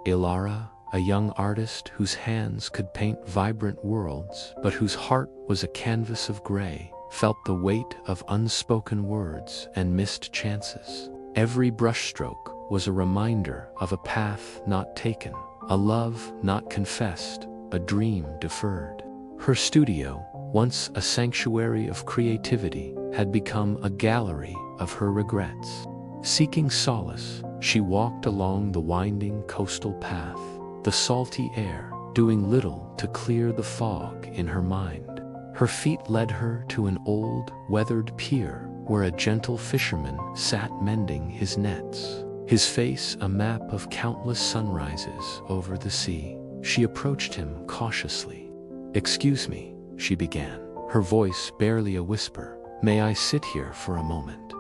Ilara, a young artist whose hands could paint vibrant worlds, but whose heart was a canvas of gray, felt the weight of unspoken words and missed chances. Every brushstroke was a reminder of a path not taken, a love not confessed, a dream deferred. Her studio, once a sanctuary of creativity, had become a gallery of her regrets. Seeking solace, she walked along the winding coastal path, the salty air doing little to clear the fog in her mind. Her feet led her to an old, weathered pier where a gentle fisherman sat mending his nets, his face a map of countless sunrises over the sea. She approached him cautiously. "Excuse me," she began, her voice barely a whisper. "May I sit here for a moment?"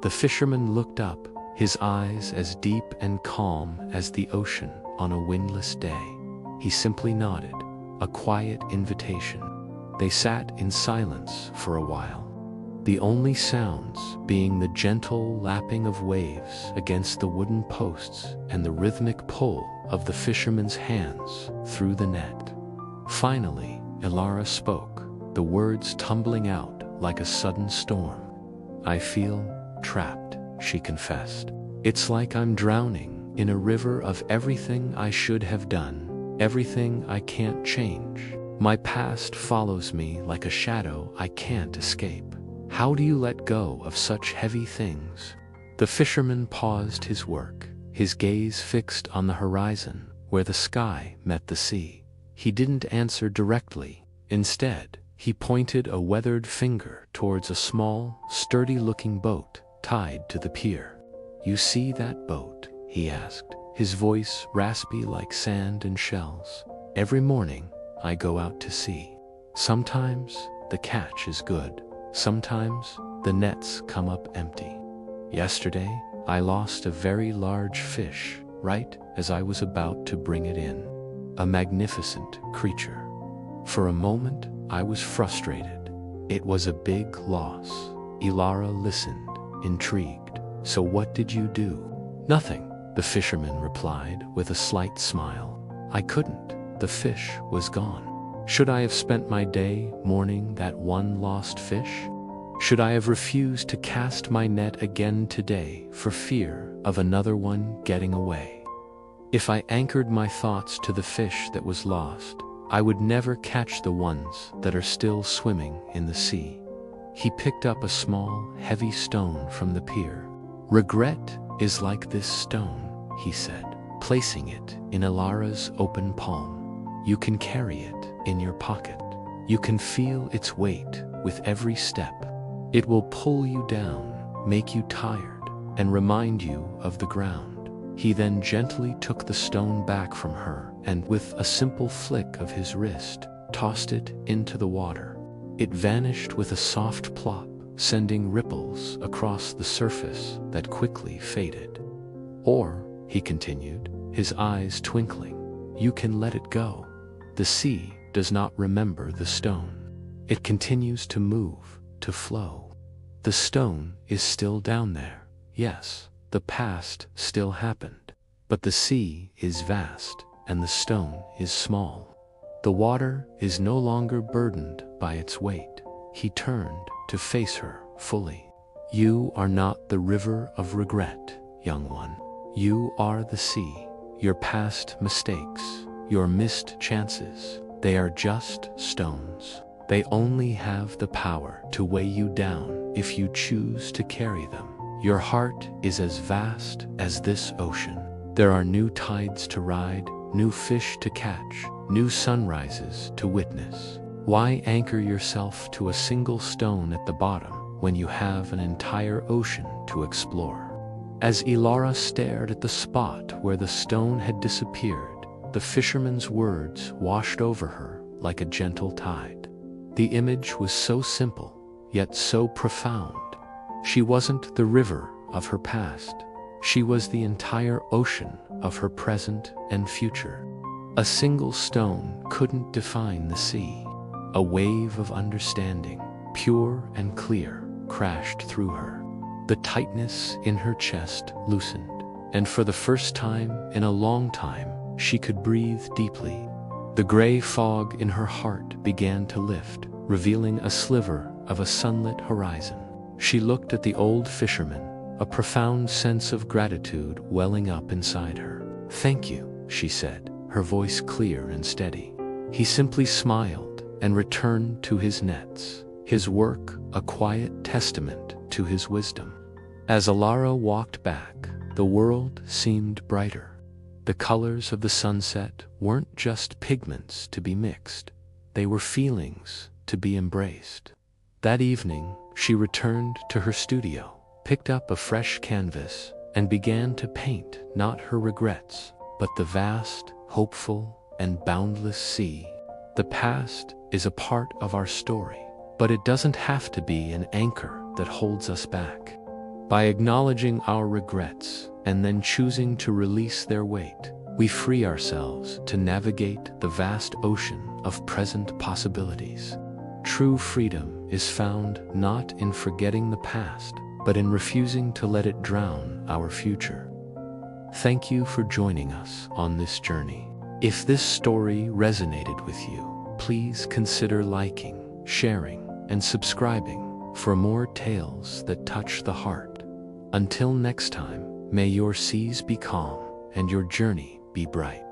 The fisherman looked up, his eyes as deep and calm as the ocean on a windless day. He simply nodded, a quiet invitation. They sat in silence for a while, the only sounds being the gentle lapping of waves against the wooden posts and the rhythmic pull of the fisherman's hands through the net. Finally, Ilara spoke, the words tumbling out like a sudden storm. "I feel trapped," she confessed. "It's like I'm drowning in a river of everything I should have done, everything I can't change. My past follows me like a shadow I can't escape. How do you let go of such heavy things?" The fisherman paused his work, his gaze fixed on the horizon where the sky met the sea. He didn't answer directly. Instead, he pointed a weathered finger towards a small, sturdy-looking boat tied to the pier. "You see that boat?" he asked, his voice raspy like sand and shells. "Every morning, I go out to sea. Sometimes the catch is good. Sometimes the nets come up empty. Yesterday, I lost a very large fish right as I was about to bring it in. A magnificent creature. For a moment, I was frustrated. It was a big loss." Ilara listened, intrigued. "So what did you do?" "Nothing," the fisherman replied with a slight smile. "I couldn't. The fish was gone. Should I have spent my day mourning that one lost fish? Should I have refused to cast my net again today for fear of another one getting away? If I anchored my thoughts to the fish that was lost, I would never catch the ones that are still swimming in the sea." He picked up a small, heavy stone from the pier. "Regret is like this stone," he said, placing it in Ilara's open palm. "You can carry it in your pocket. You can feel its weight with every step. It will pull you down, make you tired, and remind you of the ground." He then gently took the stone back from her and, with a simple flick of his wrist, tossed it into the water. It vanished with a soft plop, sending ripples across the surface that quickly faded. "Or," he continued, his eyes twinkling, "you can let it go. The sea does not remember the stone. It continues to move, to flow. The stone is still down there. Yes, the past still happened. But the sea is vast, and the stone is small. The water is no longer burdened by its weight." He turned to face her fully. "You are not the river of regret, young one. You are the sea. Your past mistakes, your missed chances, they are just stones. They only have the power to weigh you down if you choose to carry them. Your heart is as vast as this ocean. There are new tides to ride, new fish to catch, new sunrises to witness. Why anchor yourself to a single stone at the bottom when you have an entire ocean to explore?" As Ilara stared at the spot where the stone had disappeared, the fisherman's words washed over her like a gentle tide. The image was so simple, yet so profound. She wasn't the river of her past. She was the entire ocean of her present and future. A single stone couldn't define the sea. A wave of understanding, pure and clear, crashed through her. The tightness in her chest loosened, and for the first time in a long time, she could breathe deeply. The gray fog in her heart began to lift, revealing a sliver of a sunlit horizon. She looked at the old fisherman, a profound sense of gratitude welling up inside her. "Thank you," she said, her voice clear and steady. He simply smiled and returned to his nets, his work a quiet testament to his wisdom. As Alara walked back, the world seemed brighter. The colors of the sunset weren't just pigments to be mixed, they were feelings to be embraced. That evening, she returned to her studio, picked up a fresh canvas, and began to paint not her regrets, but the vast, hopeful, and boundless sea. The past is a part of our story, but it doesn't have to be an anchor that holds us back. By acknowledging our regrets and then choosing to release their weight, we free ourselves to navigate the vast ocean of present possibilities. True freedom is found not in forgetting the past, but in refusing to let it drown our future. Thank you for joining us on this journey. If this story resonated with you, please consider liking, sharing, and subscribing for more tales that touch the heart. Until next time, may your seas be calm and your journey be bright.